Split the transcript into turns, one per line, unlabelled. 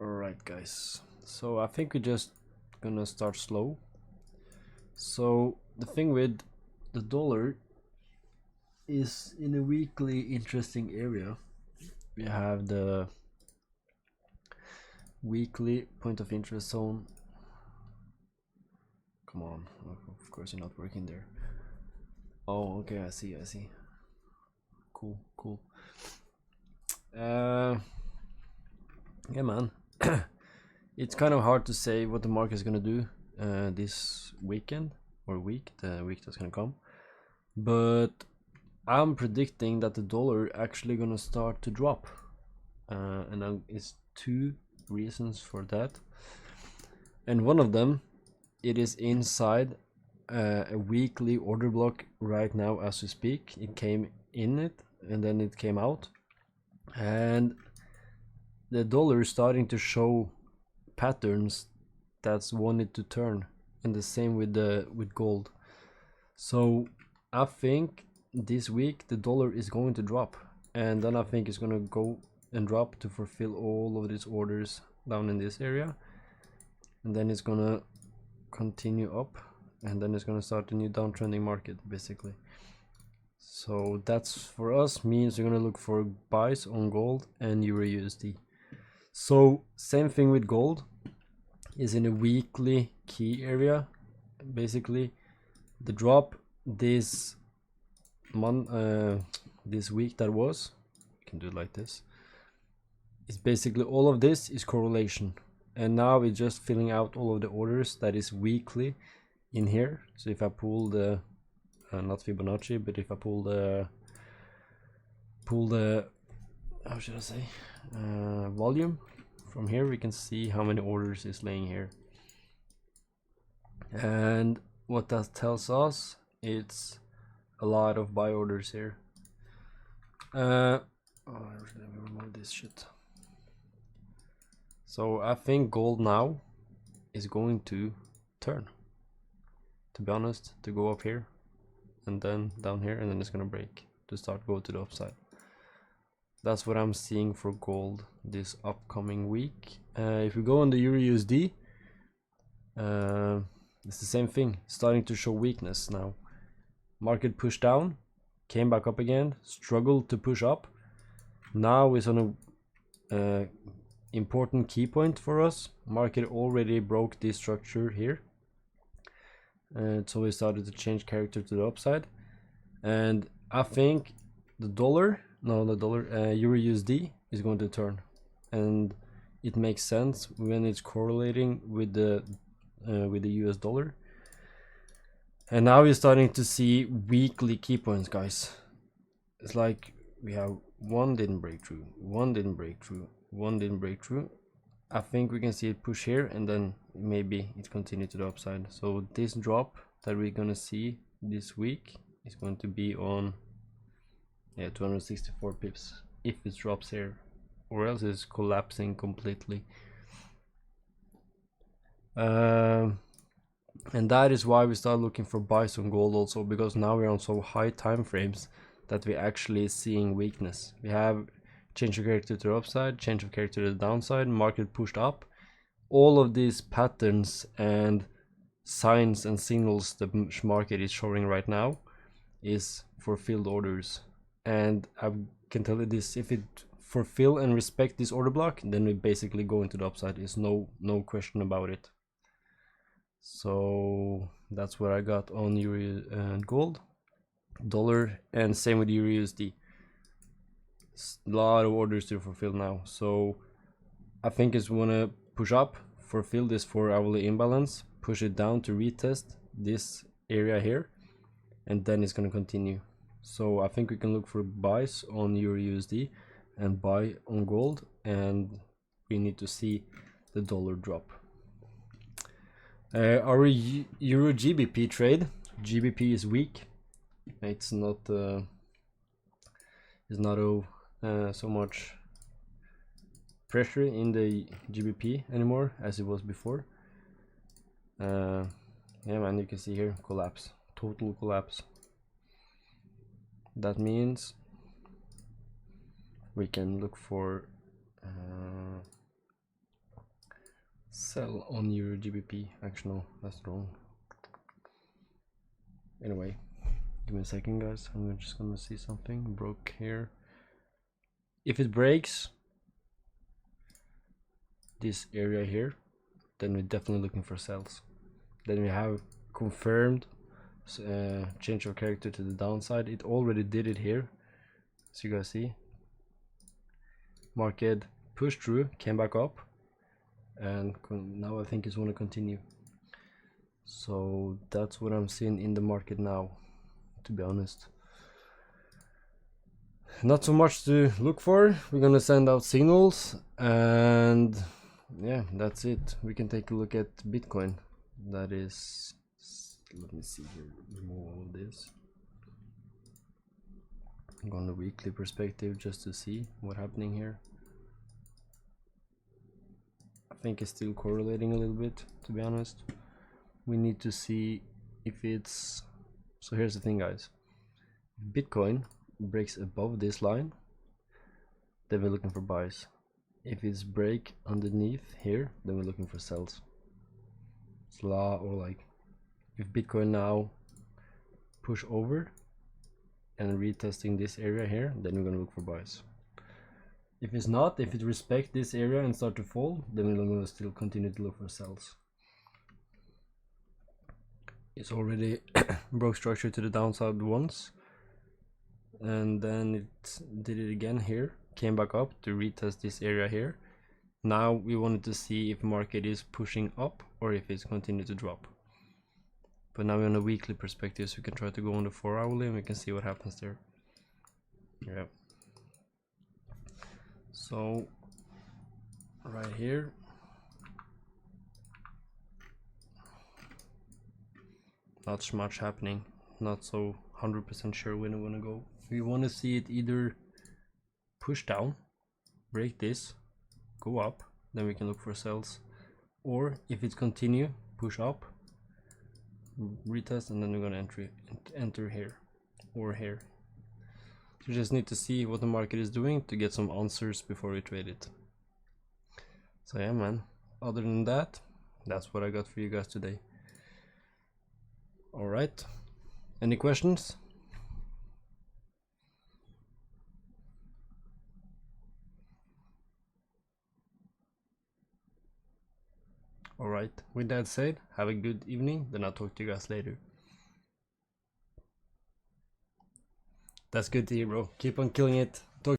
Alright guys, so I think we're just gonna start slow. So the thing with the dollar is in a weekly interesting area. We have the weekly point of interest zone. Come on, of course you're not working there. Oh, okay, I see. Cool. Yeah man. It's kind of hard to say what the market is gonna do this weekend or week, the week that's gonna come. But I'm predicting that the dollar actually gonna start to drop, and it's two reasons for that. And one of them, it is inside a weekly order block right now as we speak. It came in it and then it came out, and the dollar is starting to show patterns that's wanted to turn, and the same with gold. So I think this week the dollar is going to drop, and then I think it's gonna go and drop to fulfill all of these orders down in this area, and then it's gonna continue up, and then it's gonna start a new downtrending market basically. So that's for us means we're gonna look for buys on gold and Euro USD. So same thing with gold, is in a weekly key area. Basically the drop this month, this week that was, you can do it like this, it's basically all of this is correlation, and now it's just filling out all of the orders that is weekly in here. So if I pull the not Fibonacci, but if I pull the how should I say, volume from here, we can see how many orders is laying here. And what that tells us, it's a lot of buy orders here. Oh, let me remove this shit. So I think gold now is going to turn, to be honest, to go up here and then down here, and then it's gonna break to start go to the upside. That's what I'm seeing for gold this upcoming week. If we go on the Euro USD, it's the same thing, starting to show weakness now. Market pushed down, came back up again, struggled to push up. Now it's on a important key point for us. Market already broke this structure here, and so we started to change character to the upside. And I think the Euro USD is going to turn, and it makes sense when it's correlating with the US dollar. And now we're starting to see weekly key points, guys. It's like we have one didn't break through, one didn't break through, one didn't break through. I think we can see it push here, and then maybe it continue to the upside. So this drop that we're gonna see this week is going to be on 264 pips if it drops here, or else it's collapsing completely. And that is why we start looking for buys on gold also, because now we're on so high time frames that we're actually seeing weakness. We have change of character to the upside, change of character to the downside, market pushed up. All of these patterns and signs and signals the market is showing right now is fulfilled orders. And I can tell you this, if it fulfill and respect this order block, then we basically go into the upside. There's no question about it. So that's what I got on Euro and gold, dollar, and same with Euro USD. A lot of orders to fulfill now. So I think it's gonna push up, fulfill this 4-hourly imbalance, push it down to retest this area here, and then it's gonna continue. So I think we can look for buys on Euro USD and buy on gold, and we need to see the dollar drop. Our Euro GBP trade, GBP is weak. It's not so much pressure in the GBP anymore as it was before. Yeah man, you can see here collapse, total collapse. That means we can look for Sell on your GBP. Actually, no, that's wrong. Anyway, give me a second, guys. I'm just gonna see something. Broke here. If it breaks this area here, then we're definitely looking for sells. Then we have confirmed change of character to the downside. It already did it here, so you guys see. Market pushed through, came back up, and now I think it's going to continue. So that's what I'm seeing in the market now, to be honest. Not so much to look for. We're gonna send out signals, and yeah, that's it. We can take a look at Bitcoin. That is, let me see here, remove all of this. Go on the weekly perspective just to see what's happening here. I think it's still correlating a little bit, to be honest. We need to see if it's, so here's the thing, guys. If Bitcoin breaks above this line, then we're looking for buys. If it's break underneath here, then we're looking for sells. Or like, if Bitcoin now push over and retesting this area here, then we're gonna look for buys. If it's not, if it respects this area and start to fall, then we're gonna still continue to look for sells. It's already broke structure to the downside once, and then it did it again here, came back up to retest this area here. Now we wanted to see if market is pushing up or if it's continued to drop. But now we're on a weekly perspective, so we can try to go on the 4-hourly and we can see what happens there. Yeah. So right here, not much happening. Not so 100% sure when I want to go. We want to see it either push down, break this, go up, then we can look for sells, or if it's continue, push up, retest, and then we're gonna enter here or here. So we just need to see what the market is doing to get some answers before we trade it. So yeah, man, other than that, that's what I got for you guys today. All right, any questions? All right, with that said, have a good evening, then I'll talk to you guys later. That's good to hear, bro. Keep on killing it.